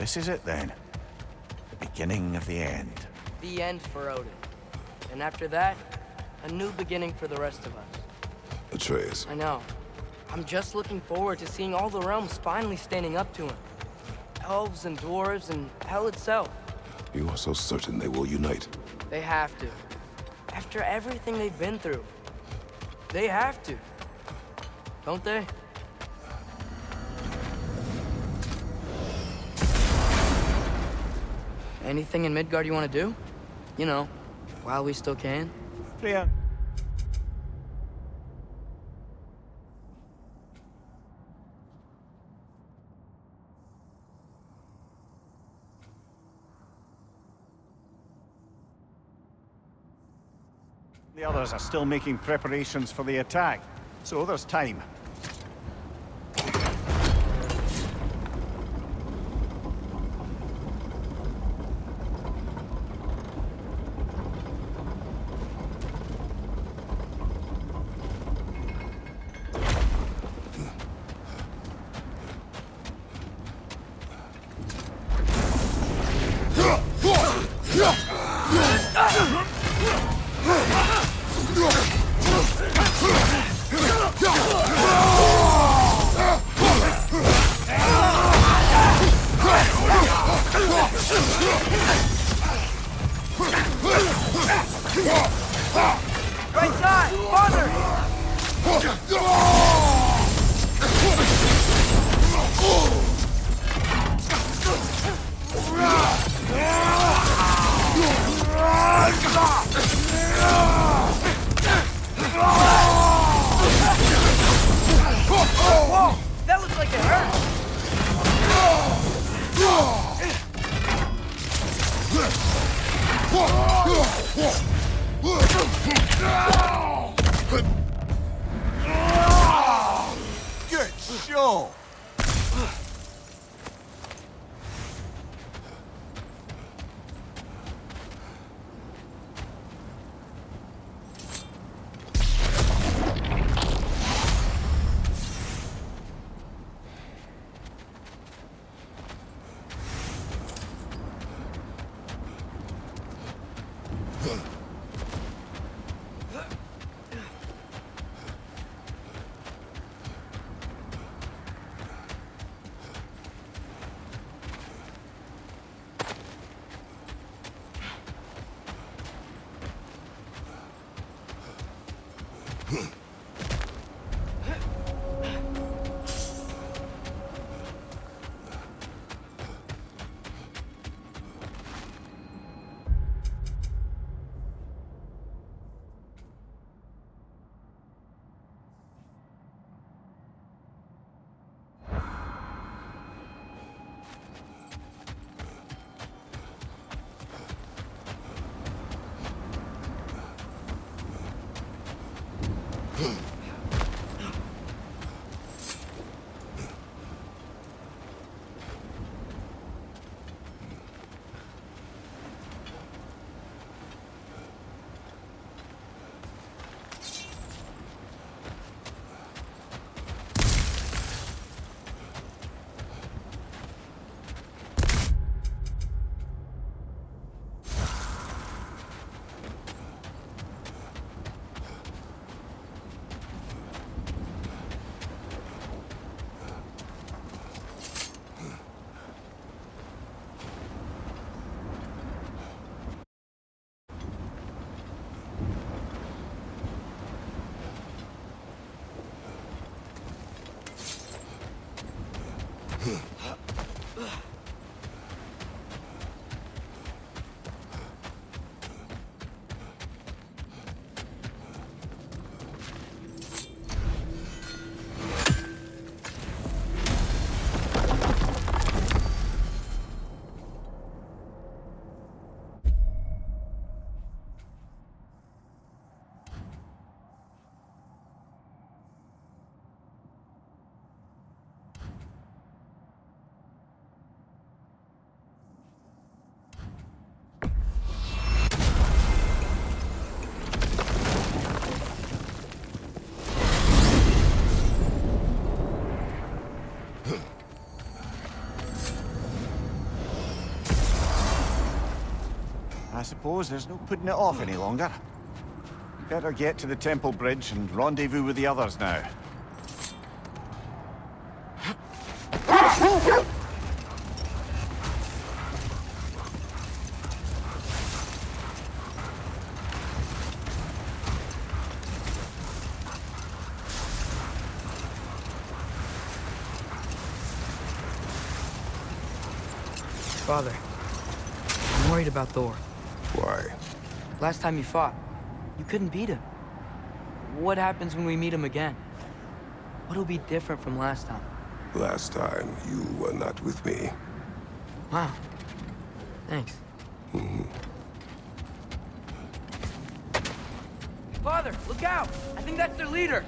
This is it then. The beginning of the end. The end for Odin. And after that, a new beginning for the rest of us. Atreus. I know. I'm just looking forward to seeing all the realms finally standing up to him. Elves and dwarves and hell itself. You are so certain they will unite? They have to. After everything they've been through. They have to. Don't they? Anything in Midgard you want to do? You know, while we still can. Freya. The others are still making preparations for the attack, so there's time. Right side! Farther! Whoa! That looks like it hurt! Good show! suppose there's no putting it off any longer. Better get to the temple bridge and rendezvous with the others now. Father, I'm worried about Thor. Why? Last time you fought, you couldn't beat him. What happens when we meet him again? What'll be different from last time? Last time, you were not with me. Wow. Thanks. Father, look out! I think that's their leader!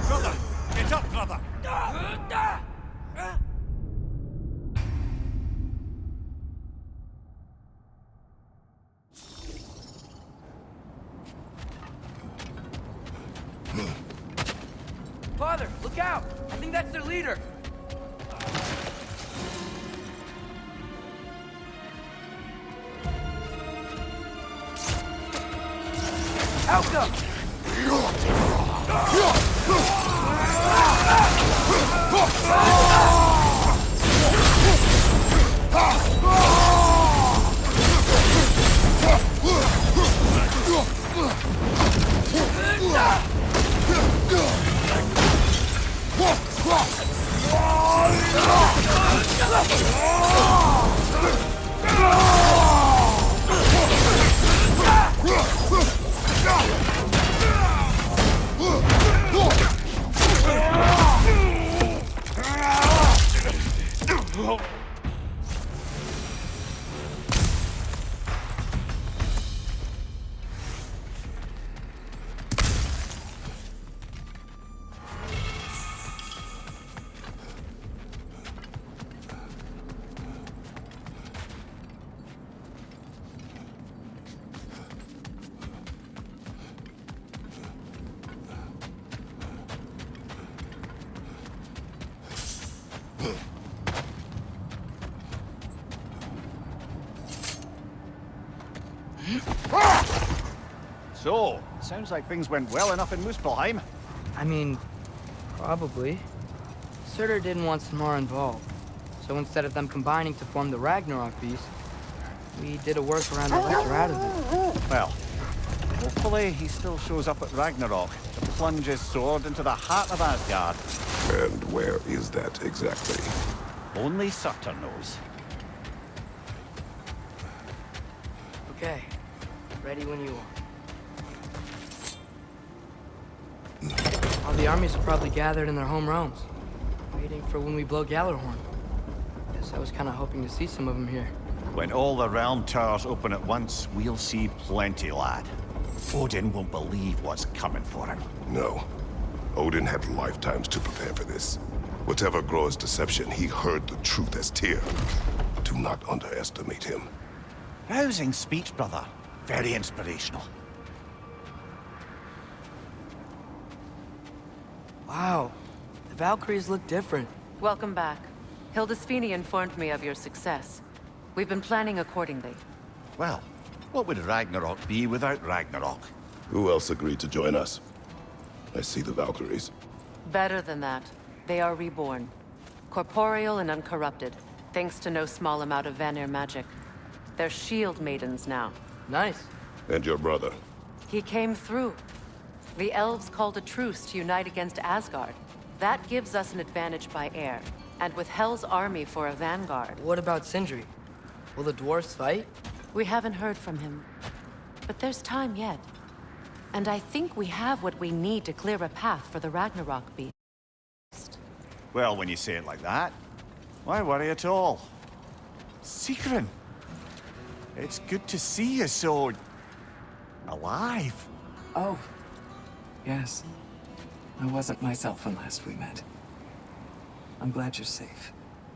Brother! Get up, brother! Father, look out! I think that's their leader! Outcome! So, sounds like things went well enough in Muspelheim. I mean, probably. Surtur didn't want Samara involved. So instead of them combining to form the Ragnarok beast, we did a workaround to let her out of it. Well, hopefully he still shows up at Ragnarok to plunge his sword into the heart of Asgard. And where is that exactly? Only Surtur knows. Okay, ready when you are. All the armies are probably gathered in their home realms, waiting for when we blow Gjallarhorn. Guess I was kind of hoping to see some of them here. When all the realm towers open at once, we'll see plenty, lad. Odin won't believe what's coming for him. No. Odin had lifetimes to prepare for this. Whatever Groa's deception, he heard the truth as Tyr. Do not underestimate him. Rousing speech, brother. Very inspirational. Wow, the Valkyries look different. Welcome back. Hildisfini informed me of your success. We've been planning accordingly. Well, what would Ragnarok be without Ragnarok? Who else agreed to join us? I see the Valkyries. Better than that, they are reborn. Corporeal and uncorrupted, thanks to no small amount of Vanir magic. They're shield maidens now. Nice. And your brother. He came through. The elves called a truce to unite against Asgard. That gives us an advantage by air, And with Hell's army for a vanguard. What about Sindri? Will the dwarves fight? We haven't heard from him. But there's time yet. And I think we have what we need to clear a path for the Ragnarok beast. Well, when you say it like that, why worry at all? Secret, it's good to see you so... alive. Oh, yes. I wasn't myself when last we met. I'm glad you're safe.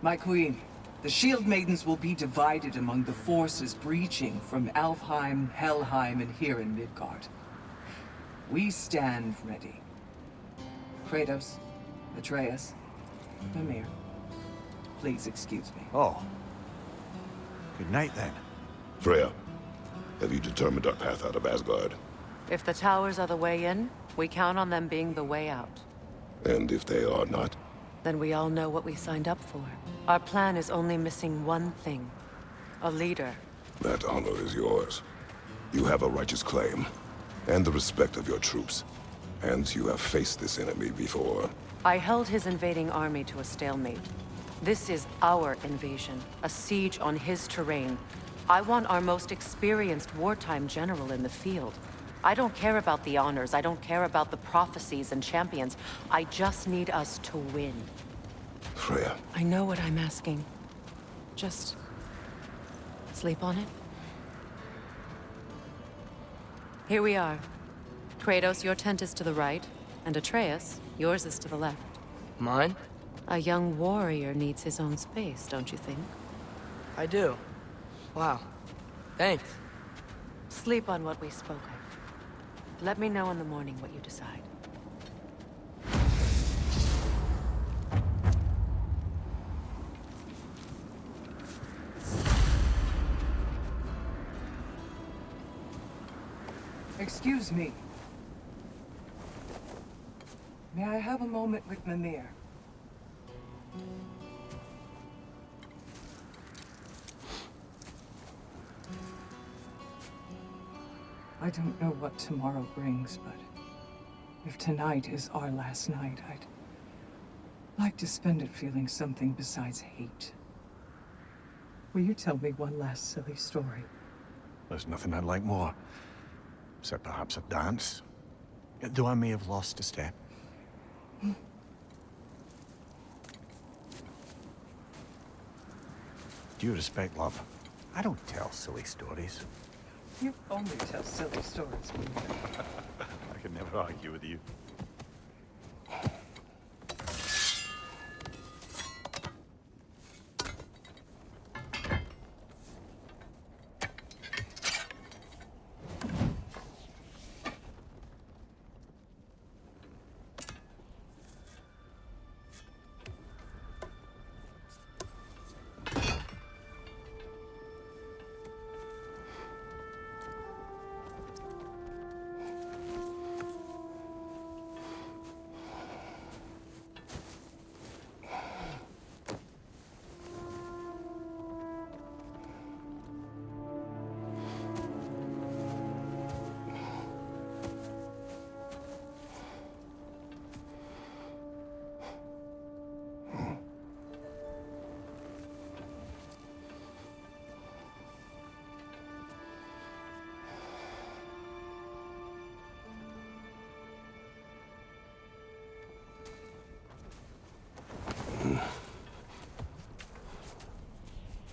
My queen, the Shield Maidens will be divided among the forces breaching from Alfheim, Helheim, and here in Midgard. We stand ready. Kratos, Atreus, Mimir, please excuse me. Oh. Good night, then. Freya, have you determined our path out of Asgard? If the towers are the way in, we count on them being the way out. And if they are not? Then we all know what we signed up for. Our plan is only missing one thing. A leader. That honor is yours. You have a righteous claim, and the respect of your troops. And you have faced this enemy before. I held his invading army to a stalemate. This is our invasion, a siege on his terrain. I want our most experienced wartime general in the field. I don't care about the honors, I don't care about the prophecies and champions. I just need us to win. Freya. I know what I'm asking. Just... sleep on it? Here we are. Kratos, your tent is to the right, and Atreus, yours is to the left. Mine? A young warrior needs his own space, don't you think? I do. Wow. Thanks. Sleep on what we spoke of. Let me know in the morning what you decide. Excuse me. May I have a moment with Mimir? I don't know what tomorrow brings, but if tonight is our last night, I'd like to spend it feeling something besides hate. Will you tell me one last silly story? There's nothing I'd like more. Except perhaps a dance. Though I may have lost a step. Due respect, love. I don't tell silly stories. You only tell silly stories, Mimir. I can never argue with you.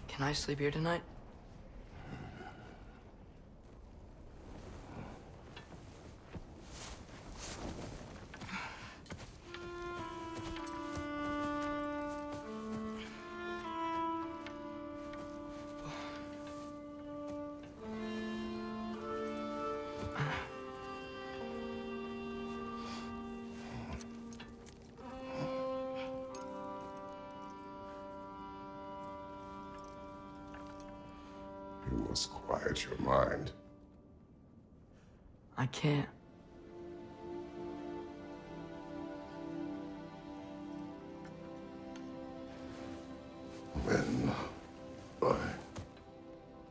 Can I sleep here tonight? You must quiet your mind. I can't. Then I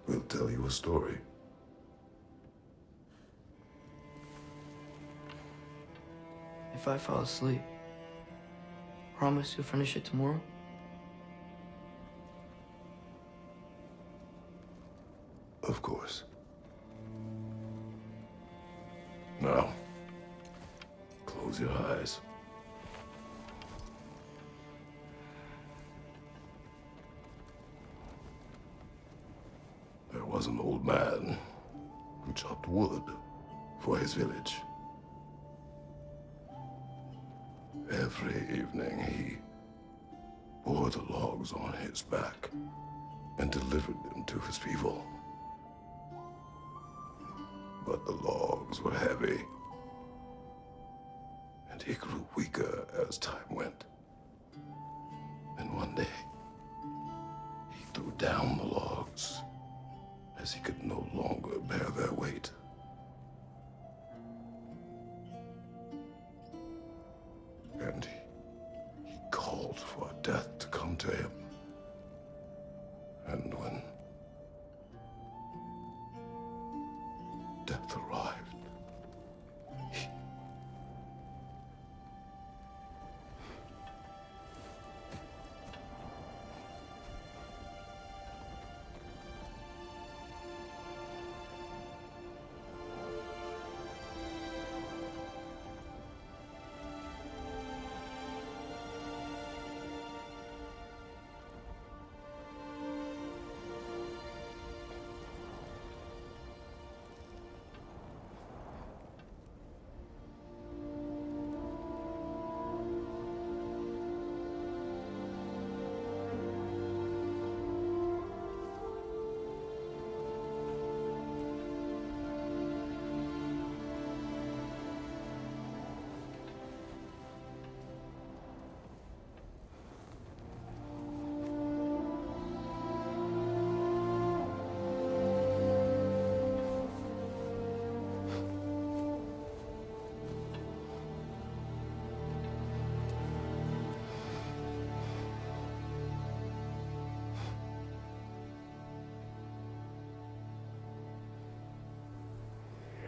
will tell you a story. If I fall asleep, promise you'll finish it tomorrow? Now, close your eyes. There was an old man who chopped wood for his village. Every evening he bore the logs on his back and delivered them to his people. But the logs were heavy, and he grew weaker as time went. And one day, he threw down the logs as he could no longer bear their weight. And he called for death to come to him. And when death arrived,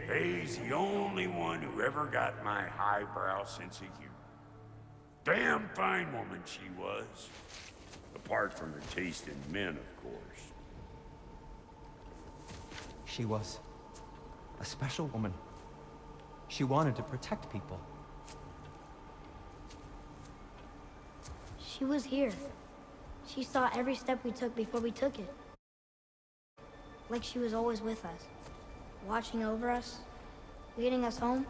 Faye's the only one who ever got my highbrow sense of humor. Damn fine woman she was. Apart from her taste in men, of course. She was a special woman. She wanted to protect people. She was here. She saw every step we took before we took it. Like she was always with us, watching over us, leading us home.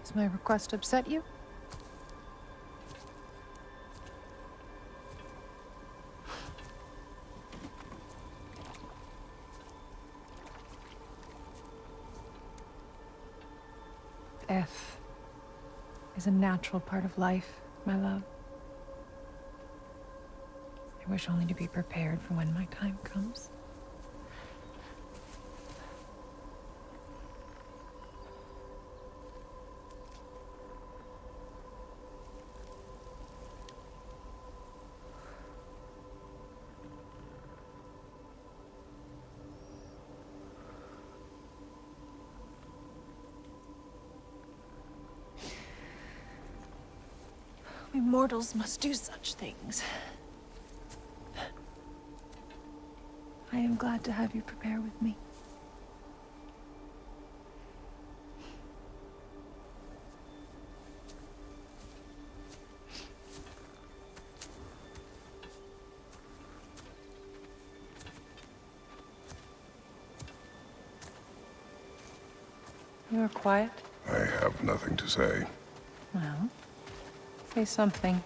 Does my request upset you? Death is a natural part of life, my love. I wish only to be prepared for when my time comes. We mortals must do such things. I am glad to have you prepare with me. You are quiet? I have nothing to say. Well, say something.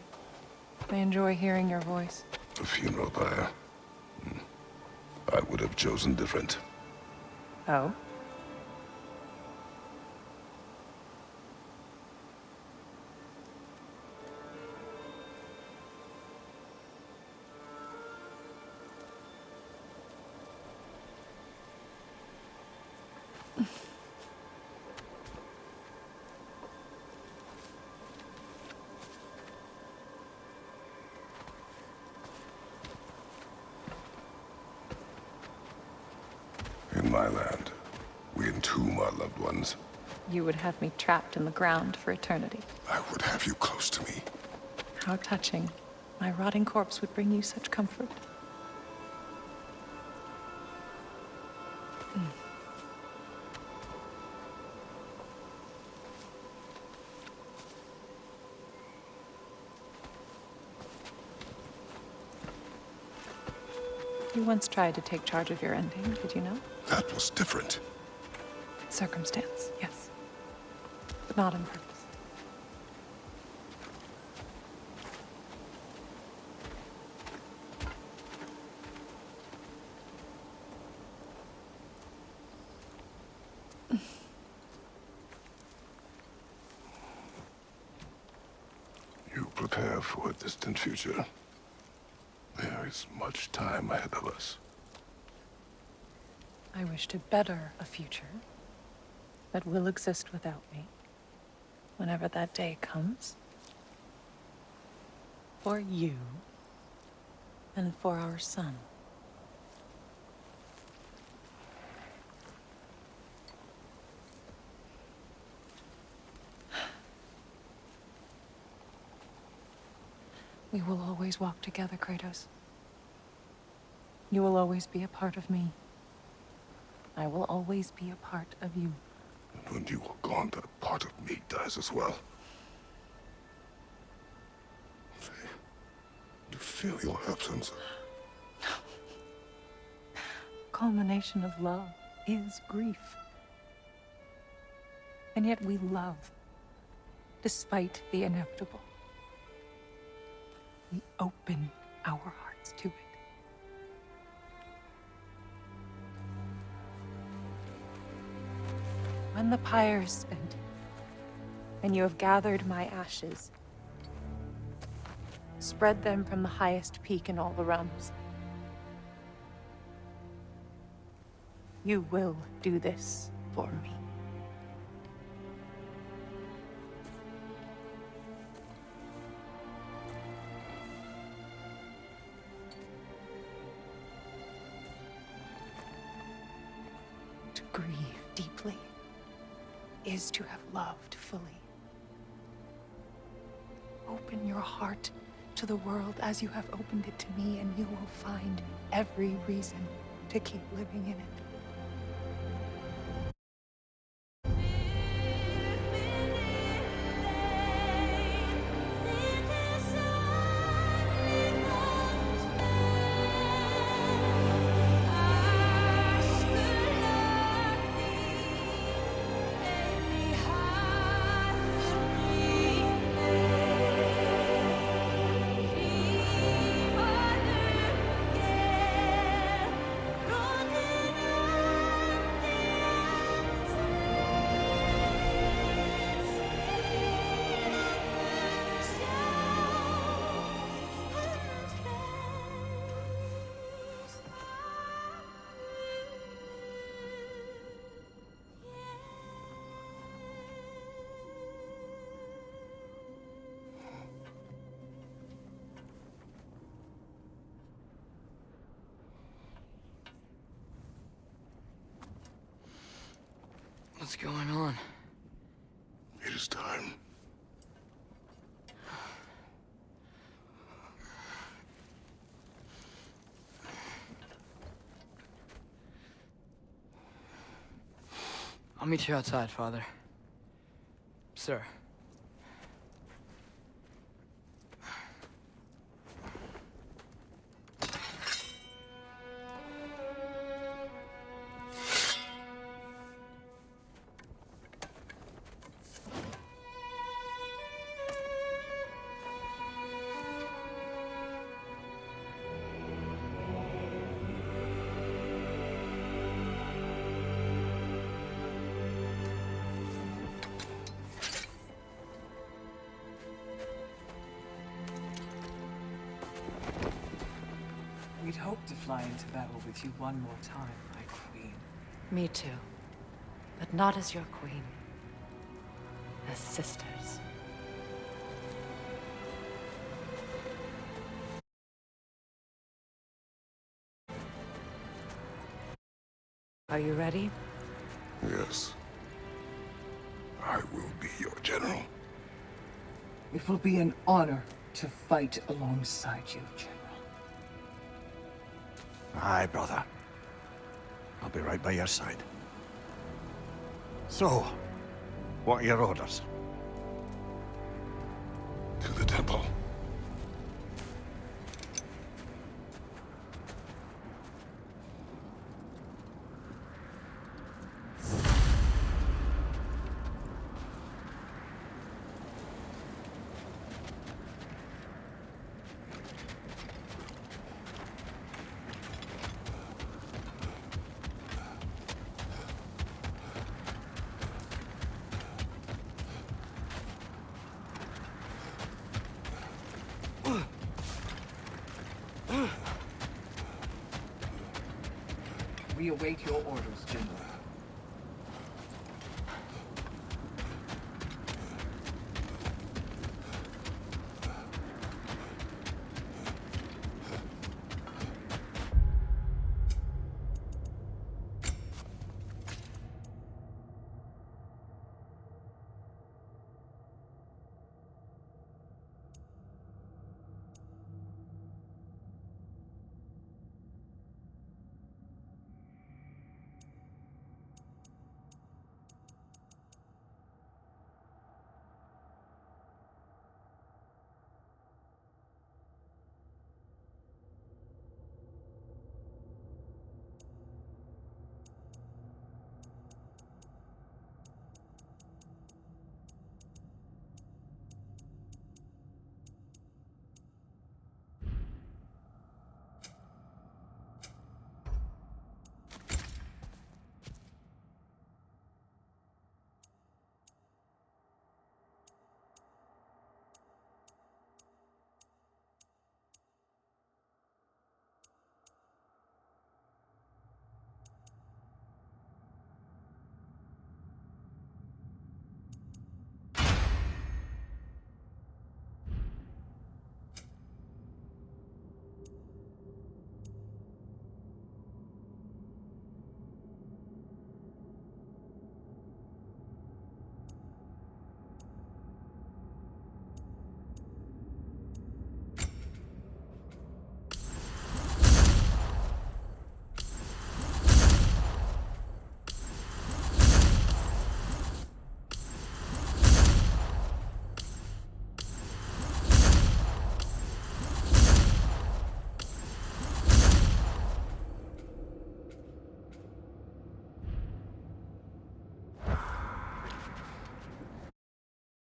I enjoy hearing your voice. The funeral pyre. I would have chosen different. Oh? In my land, we entomb our loved ones. You would have me trapped in the ground for eternity. I would have you close to me. How touching. My rotting corpse would bring you such comfort. You once tried to take charge of your ending, did you know? That was different. Circumstance, yes. But not on purpose. You prepare for a distant future. There is much time ahead of us. I wish to better a future that will exist without me, whenever that day comes. For you, and for our son. We will always walk together, Kratos. You will always be a part of me. I will always be a part of you. And when you are gone, that part of me dies as well. Faye, you feel your absence. Culmination of love is grief. And yet we love, despite the inevitable. We open our hearts to it. When the pyre is spent, and you have gathered my ashes, spread them from the highest peak in all the realms. You will do this for me. To grieve deeply is to have loved fully. Open your heart to the world as you have opened it to me, and you will find every reason to keep living in it. What's going on? It is time. I'll meet you outside, Father. Sir. We'd hoped to fly into battle with you one more time, my queen. Me too. But not as your queen. As sisters. Are you ready? Yes. I will be your general. It will be an honor to fight alongside you, General. Aye, brother. I'll be right by your side. So, what are your orders? To the temple. We await your orders, General.